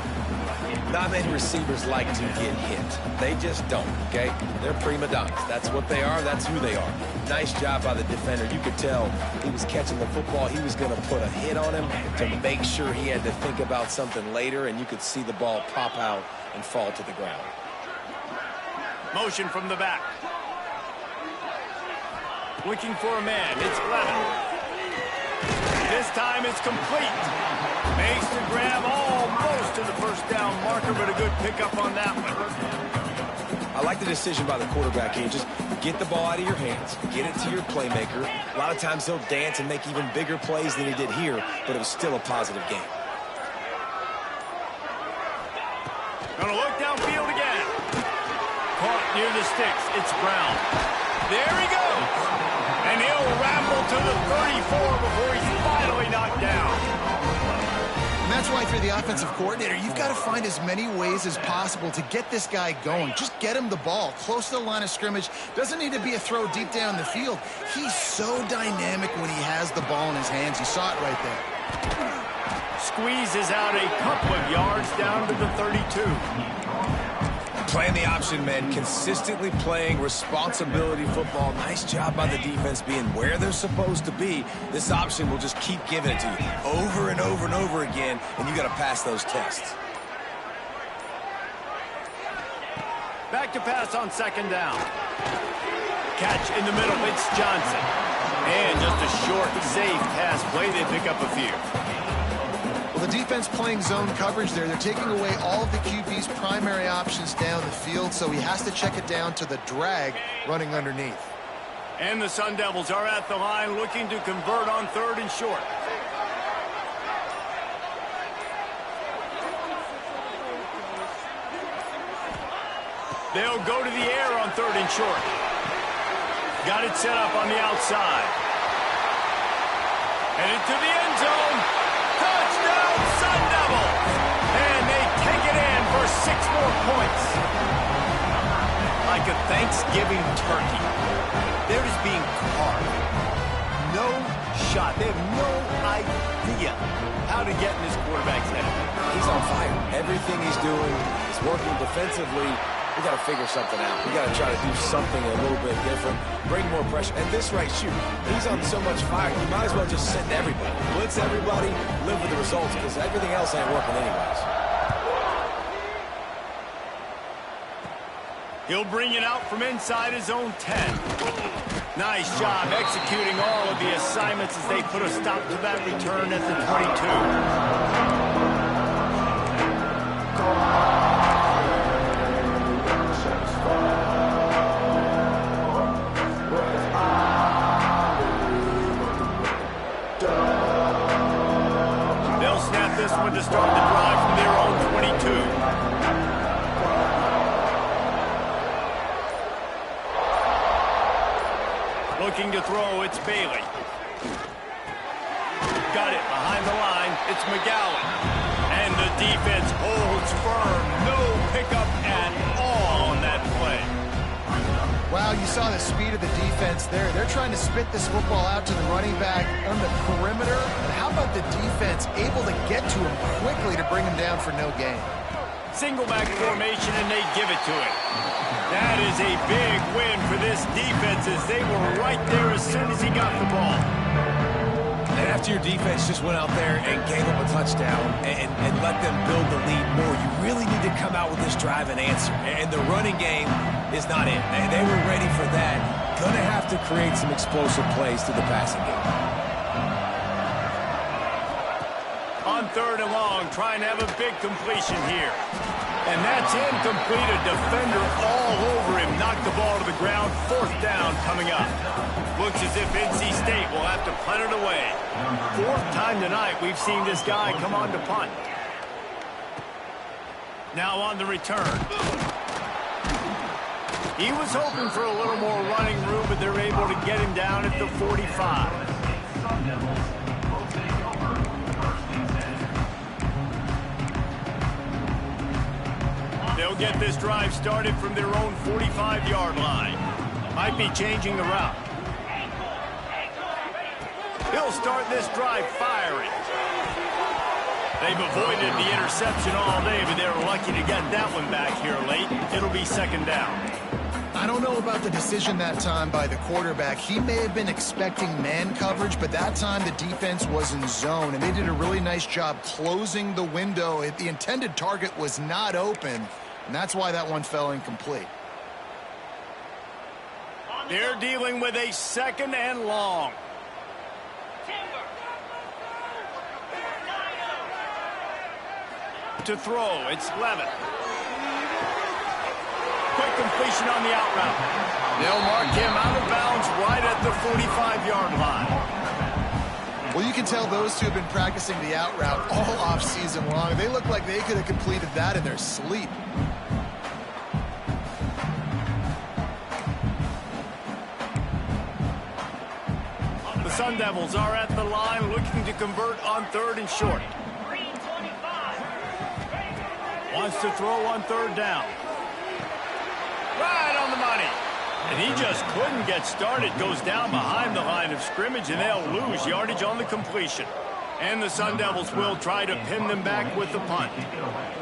Not many receivers like to get hit. They just don't, okay? They're prima donnas. That's what they are. That's who they are. Nice job by the defender. You could tell he was catching the football. He was going to put a hit on him to make sure he had to think about something later, and you could see the ball pop out and fall to the ground. Motion from the back. Looking for a man. It's Levin. This time it's complete. Makes the grab almost to the first down marker, but a good pickup on that one. I like the decision by the quarterback here. Just get the ball out of your hands. Get it to your playmaker. A lot of times he'll dance and make even bigger plays than he did here, but it was still a positive game. Gonna look downfield again. Caught near the sticks. It's Brown. There he goes. And he'll ramble to the 34 before he's finally knocked down. And that's why if you're the offensive coordinator, you've got to find as many ways as possible to get this guy going. Just get him the ball close to the line of scrimmage. Doesn't need to be a throw deep down the field. He's so dynamic when he has the ball in his hands. You saw it right there. Squeezes out a couple of yards down to the 32. Playing the option man, consistently playing responsibility football. Nice job by the defense being where they're supposed to be. This option will just keep giving it to you over and over and over again, and you got to pass those tests. Back to pass on second down. Catch in the middle, it's Johnson. And just a short, safe pass play. They pick up a few. Well, the defense playing zone coverage there. They're taking away all of the QB's primary options down the field, so he has to check it down to the drag running underneath. And the Sun Devils are at the line looking to convert on third and short. They'll go to the air on third and short. Got it set up on the outside. Headed to the end zone. Touchdown, Sun Devils! And they take it in for 6 more points. Like a Thanksgiving turkey. They're just being carved. No shot. They have no idea how to get in this quarterback's head. He's on fire. Everything he's doing is working defensively. We got to figure something out. We got to try to do something a little bit different, bring more pressure. At this rate, shoot, he's on so much fire, you might as well just send everybody. Blitz everybody, live with the results, because everything else ain't working anyways. He'll bring it out from inside his own 10. Nice job executing all of the assignments as they put a stop to that return at the 22. one to start the drive from their own 22. Looking to throw, it's Bailey. Got it behind the line. It's McGowan. And the defense holds firm. No pickup at all on that play. Wow, you saw the speed of the defense there. They're trying to spit this football out to the running back on the perimeter. And how about the defense able to get to him quickly to bring him down for no gain? Single back formation, and they give it to him. That is a big win for this defense as they were right there as soon as he got the ball. And after your defense just went out there and gave up a touchdown and let them build the lead more, you really need to come out with this drive and answer. And the running game is not in. They were ready for that. Going to have to create some explosive plays through the passing game. On 3rd and long, trying to have a big completion here. And that's incomplete. A defender all over him. Knocked the ball to the ground. 4th down coming up. Looks as if NC State will have to punt it away. 4th time tonight we've seen this guy come on to punt. Now on the return. He was hoping for a little more running room, but they're able to get him down at the 45. They'll get this drive started from their own 45-yard line. Might be changing the route. He'll start this drive firing. They've avoided the interception all day, but they're lucky to get that one back here late. It'll be 2nd down. I don't know about the decision that time by the quarterback. He may have been expecting man coverage, but that time the defense was in zone, and they did a really nice job closing the window. The intended target was not open, and that's why that one fell incomplete. They're dealing with a 2nd and long. To throw, it's Levin. Quick completion on the out route. They'll mark him out of bounds right at the 45-yard line. Well, you can tell those two have been practicing the out route all off-season long. They look like they could have completed that in their sleep. The Sun Devils are at the line looking to convert on 3rd and short. Wants to throw on 3rd down. Right on the money. And he just couldn't get started. Goes down behind the line of scrimmage, and they'll lose yardage on the completion. And the Sun Devils will try to pin them back with the punt.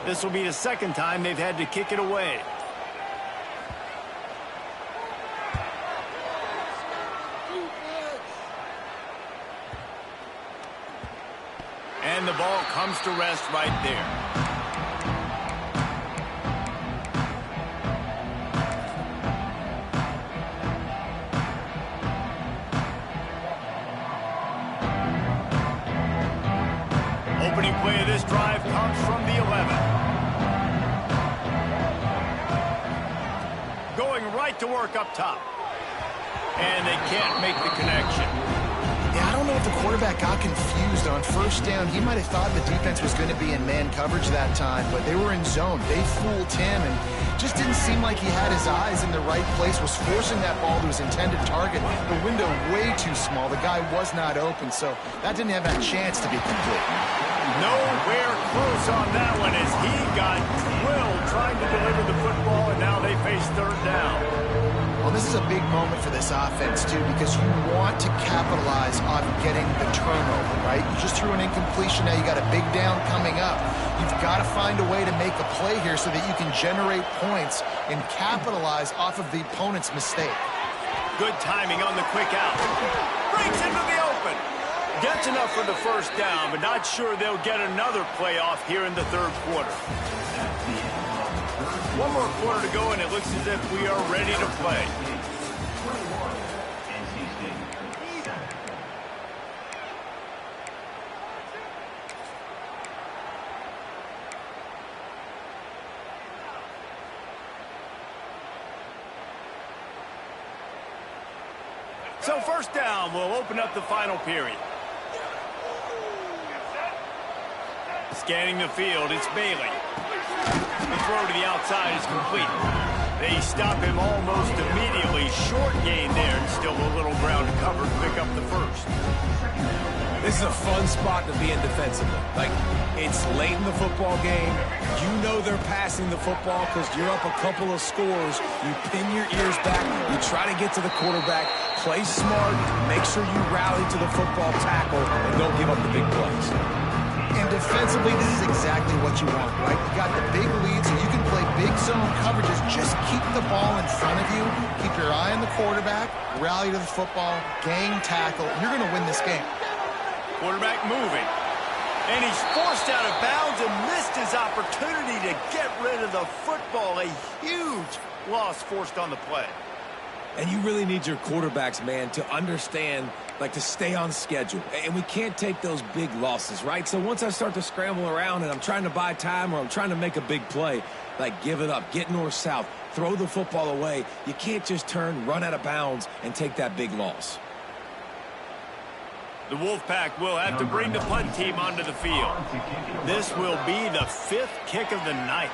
This will be the 2nd time they've had to kick it away. And the ball comes to rest right there. Opening play of this drive comes from the 11. Going right to work up top. And they can't make the connection. Yeah, I don't know if the quarterback got confused on 1st down. He might have thought the defense was going to be in man coverage that time, but they were in zone. They fooled him, and just didn't seem like he had his eyes in the right place, was forcing that ball to his intended target. The window way too small. The guy was not open, so that didn't have that chance to be complete. Nowhere close on that one as he got drilled trying to deliver the football, and now they face 3rd down. Well, this is a big moment for this offense, too, because you want to capitalize on getting the turnover, right? You just threw an incompletion. Now you got a big down coming up. You've got to find a way to make a play here so that you can generate points and capitalize off of the opponent's mistake. Good timing on the quick out. Breaks into the open. Gets enough for the 1st down, but not sure they'll get another play off here in the 3rd quarter. One more quarter to go, and it looks as if we are ready to play. So 1st down will open up the final period. Scanning the field, it's Bailey. The throw to the outside is complete. They stop him almost immediately. Short gain there, and still a little ground to cover to pick up the first. This is a fun spot to be in defensively. Like, it's late in the football game. You know they're passing the football because you're up a couple of scores. You pin your ears back. You try to get to the quarterback. Play smart. Make sure you rally to the football tackle and don't give up the big plays. And defensively, this is exactly what you want, right? You got the big lead, so you can play big zone coverages. Just keep the ball in front of you. Keep your eye on the quarterback. Rally to the football. Gang tackle. And you're going to win this game. Quarterback moving. And he's forced out of bounds and missed his opportunity to get rid of the football. A huge loss forced on the play. And you really need your quarterbacks, man, to understand, like, to stay on schedule. And we can't take those big losses, right? So once I start to scramble around and I'm trying to buy time or I'm trying to make a big play, like, give it up, get north-south, throw the football away. You can't just turn, run out of bounds, and take that big loss. The Wolfpack will have to bring the punt team onto the field. This will be the 5th kick of the night.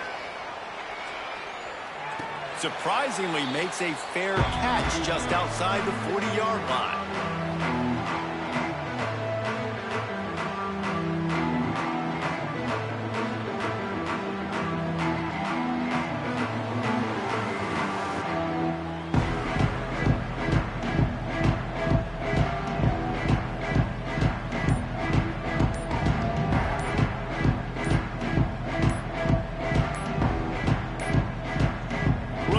Surprisingly makes a fair catch just outside the 40-yard line.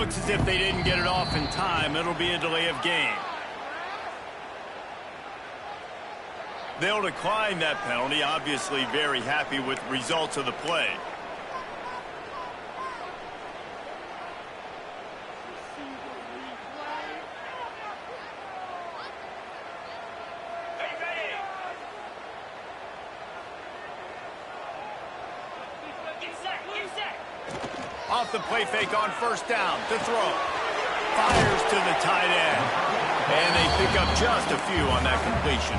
As if they didn't get it off in time, it'll be a delay of game. They'll decline that penalty, obviously very happy with the results of the play. Off the play fake on first down to throw. Fires to the tight end. And they pick up just a few on that completion.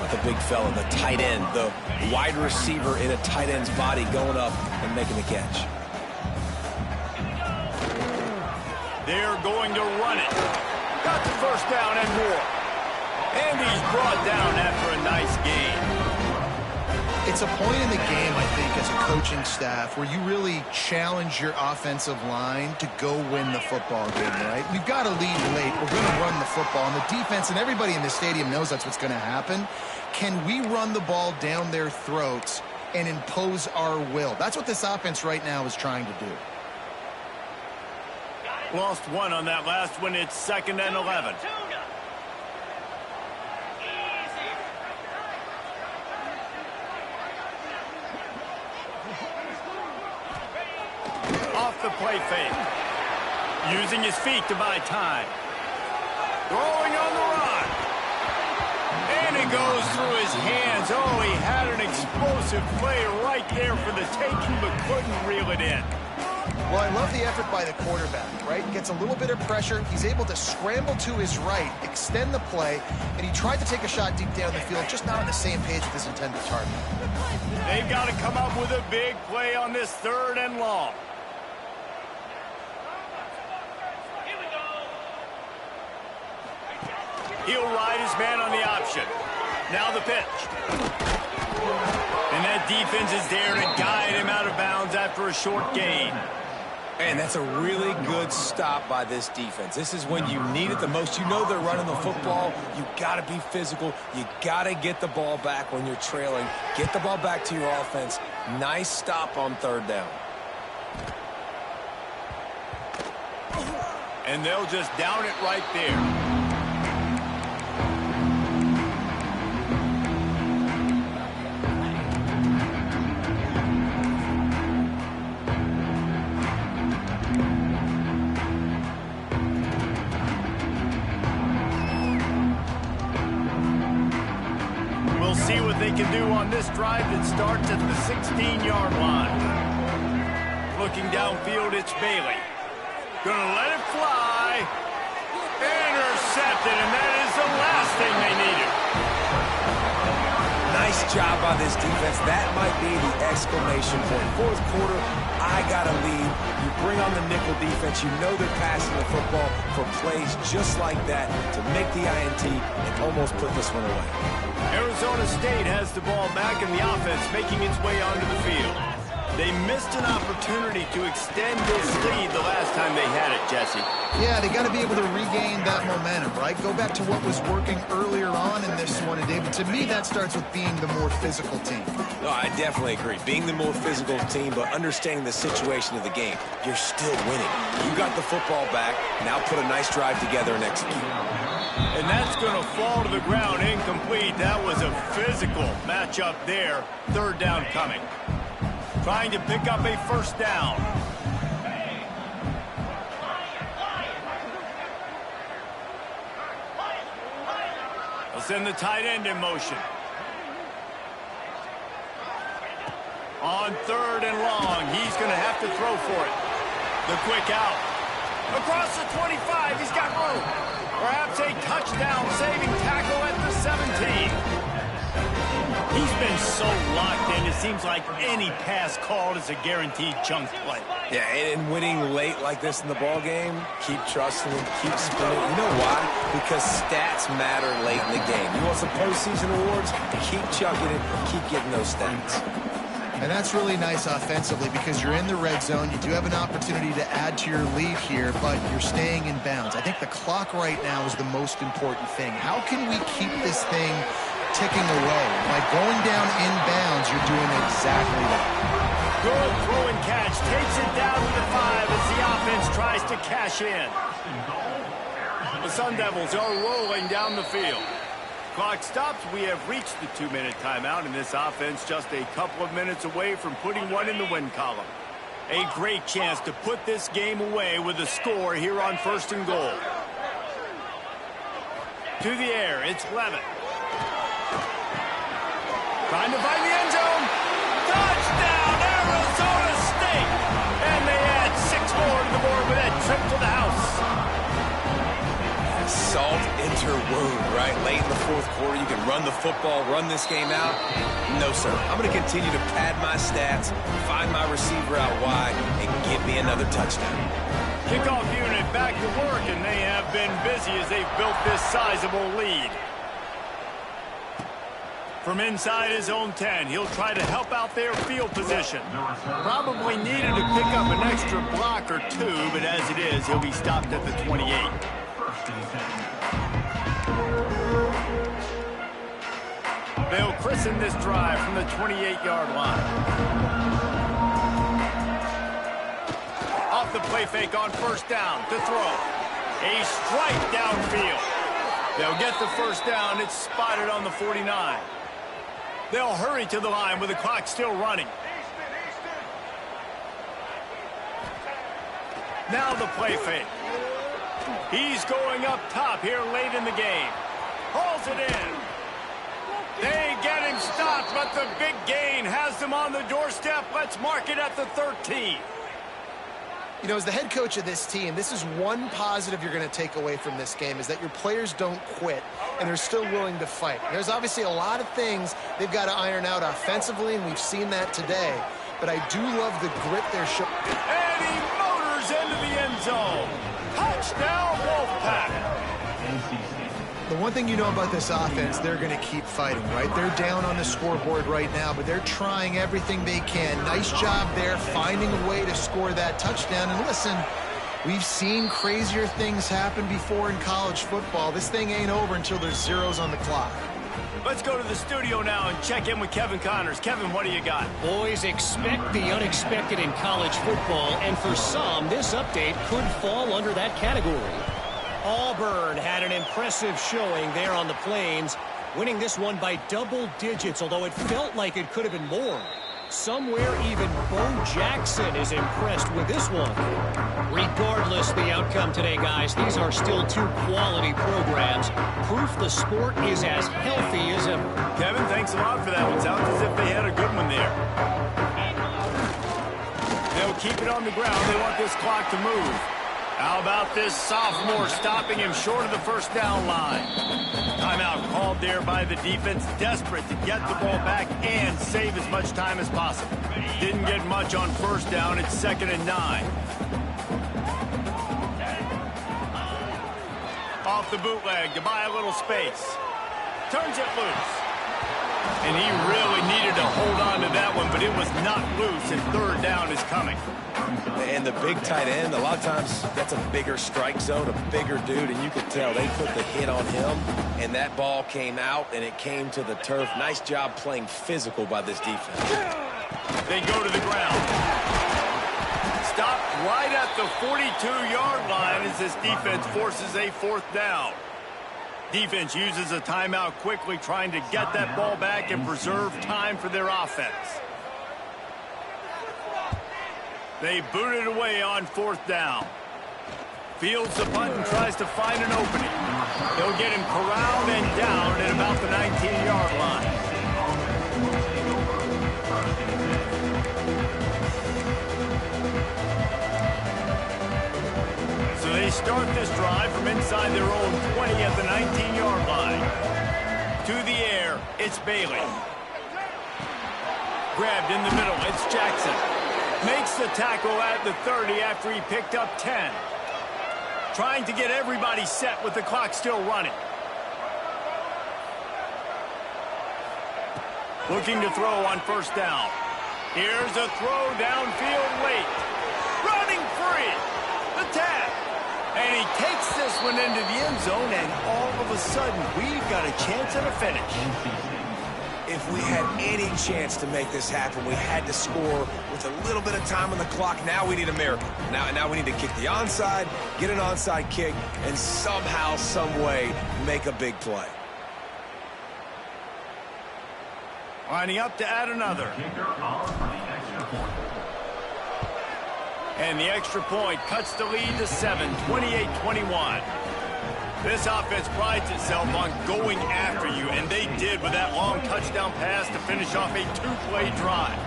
The big fella, the tight end, the wide receiver in a tight end's body going up and making the catch. They're going to run it. Got the first down and more. And he's brought down after a nice gain. It's a point in the game, I think, as a coaching staff where you really challenge your offensive line to go win the football game, right? We've got to lead late. We're going to run the football. And the defense and everybody in the stadium knows that's what's going to happen. Can we run the ball down their throats and impose our will? That's what this offense right now is trying to do. Lost one on that last one. It's 2nd and 11. Off the play fake. Using his feet to buy time. Throwing on the run. And it goes through his hands. Oh, he had an explosive play right there for the taking, but couldn't reel it in. Well, I love the effort by the quarterback, right? Gets a little bit of pressure. He's able to scramble to his right, extend the play, and he tried to take a shot deep down the field, just not on the same page with his intended target. They've got to come up with a big play on this 3rd and long. He'll ride his man on the option. Now the pitch. And that defense is there to guide him out of bounds after a short gain. And that's a really good stop by this defense. This is when you need it the most. You know they're running the football. You got to be physical. You got to get the ball back when you're trailing. Get the ball back to your offense. Nice stop on 3rd down. And they'll just down it right there. See what they can do on this drive that starts at the 16-yard line. Looking downfield, it's Bailey. Gonna let it fly. Intercepted, and that is the last thing they needed. Nice job by this defense. That might be the exclamation point. Fourth quarter, I got to lead. You bring on the nickel defense. You know they're passing the football for plays just like that to make the INT and almost put this one away. Arizona State has the ball back in the offense, making its way onto the field. They missed an opportunity to extend this lead the last time they had it, Jesse. Yeah, they got to be able to regain that momentum, right? Go back to what was working earlier on in this one. And, David, to me, that starts with being the more physical team. No, I definitely agree. Being the more physical team, but understanding the situation of the game. You're still winning. You got the football back. Now put a nice drive together and execute. And that's going to fall to the ground incomplete. That was a physical matchup there. Third down coming. Trying to pick up a first down. They'll send the tight end in motion. On third and long, he's going to have to throw for it. The quick out. Across the 25, he's got room. Perhaps a touchdown-saving tackle at the 17. He's been so locked in, it seems like any pass called is a guaranteed chunk play. Yeah, and winning late like this in the ball game, keep trusting him, keep spinning. You know why? Because stats matter late in the game. You want some postseason awards? Keep chucking it, keep getting those stats. And that's really nice offensively because you're in the red zone. You do have an opportunity to add to your lead here, but you're staying in bounds. I think the clock right now is the most important thing. How can we keep this thing ticking away? By going down in bounds, you're doing exactly that. Good throw and catch. Takes it down to the 5 as the offense tries to cash in. The Sun Devils are rolling down the field. Clock stops. We have reached the 2-minute timeout, and this offense just a couple of minutes away from putting one in the win column. A great chance to put this game away with a score here on first and goal. To the air, it's Levitt. Trying to find the end zone. Touchdown, Arizona State! And they add 6 more to the board with that trip to the house. Salt into wound, right? Late in the fourth quarter, you can run the football, run this game out. No, sir. I'm going to continue to pad my stats, find my receiver out wide, and give me another touchdown. Kickoff unit back to work, and they have been busy as they've built this sizable lead. From inside his own 10, he'll try to help out their field position. Probably needed to pick up an extra block or two, but as it is, he'll be stopped at the 28. They'll christen this drive from the 28-yard line. Off the play fake on first down to throw. A strike downfield. They'll get the first down. It's spotted on the 49. They'll hurry to the line with the clock still running. Now the play fake. He's going up top here late in the game. Hauls it in. They get him stopped, but the big gain has them on the doorstep. Let's mark it at the 13. You know, as the head coach of this team, this is one positive you're going to take away from this game, is that your players don't quit, and they're still willing to fight. There's obviously a lot of things they've got to iron out offensively, and we've seen that today. But I do love the grit they're showing. And he motors into the end zone. Touchdown, Wolfpack. The one thing you know about this offense, they're going to keep fighting, right? They're down on the scoreboard right now, but they're trying everything they can. Nice job there, finding a way to score that touchdown. And listen, we've seen crazier things happen before in college football. This thing ain't over until there's zeros on the clock. Let's go to the studio now and check in with Kevin Connors. Kevin, what do you got? Boys, expect the unexpected in college football, and for some, this update could fall under that category. Auburn had an impressive showing there on the Plains, winning this one by double digits, although it felt like it could have been more. Somewhere even Bo Jackson is impressed with this one. Regardless the outcome today, guys, these are still two quality programs. Proof the sport is as healthy as ever. Kevin, thanks a lot for that one. Sounds as if they had a good one there. They'll keep it on the ground. They want this clock to move. How about this sophomore stopping him short of the first down line? Timeout called out there by the defense, desperate to get the ball back and save as much time as possible. Didn't get much on first down. It's 2nd and 9. Off the bootleg to buy a little space. Turns it loose. And he really needed to hold on to that one, but it was not loose, and 3rd down is coming. And the big tight end, a lot of times that's a bigger strike zone, a bigger dude, and you could tell they put the hit on him, and that ball came out, and it came to the turf. Nice job playing physical by this defense. They go to the ground. Stopped right at the 42-yard line as this defense forces a 4th down. Defense uses a timeout quickly, trying to get that ball back and preserve time for their offense. They boot it away on 4th down. Fields the punt and tries to find an opening. They'll get him corralled and down at about the 19-yard line. So they start this drive from inside their own 20 at the 19-yard line. To the air, it's Bailey. Grabbed in the middle, it's Jackson. Makes the tackle at the 30 after he picked up 10. Trying to get everybody set with the clock still running. Looking to throw on 1st down. Here's a throw downfield late. Running free. The tap. And he takes this one into the end zone, and all of a sudden, we've got a chance at a finish. If we had any chance to make this happen, we had to score with a little bit of time on the clock. Now we need a miracle. Now we need to kick the onside, get an onside kick, and somehow, some way, make a big play. Lining up to add another. And the extra point cuts the lead to 7, 28-21. This offense prides itself on going after you, and they did with that long touchdown pass to finish off a 2-play drive.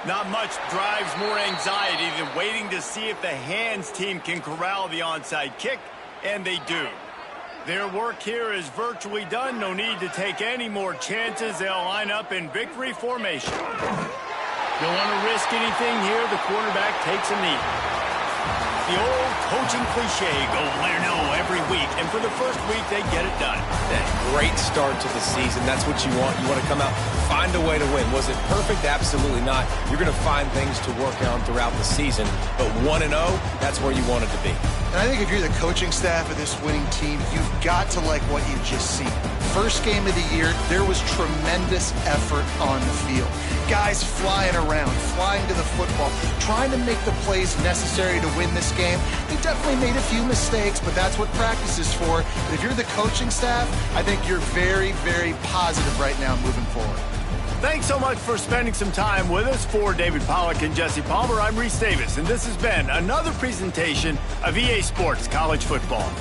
Not much drives more anxiety than waiting to see if the hands team can corral the onside kick, and they do. Their work here is virtually done. No need to take any more chances. They'll line up in victory formation. Don't want to risk anything here. The quarterback takes a knee. The old coaching cliche, go win or no every week. And for the first week, they get it done. That great start to the season. That's what you want. You want to come out, find a way to win. Was it perfect? Absolutely not. You're going to find things to work on throughout the season. But 1-0, that's where you want it to be. And I think if you're the coaching staff of this winning team, you've got to like what you've just seen. First game of the year, there was tremendous effort on the field. Guys flying around, flying to the football, trying to make the plays necessary to win this game. They definitely made a few mistakes, but that's what practice is for. But if you're the coaching staff, I think you're very, very positive right now moving forward. Thanks so much for spending some time with us. For David Pollack and Jesse Palmer, I'm Reese Davis, and this has been another presentation of EA Sports College Football.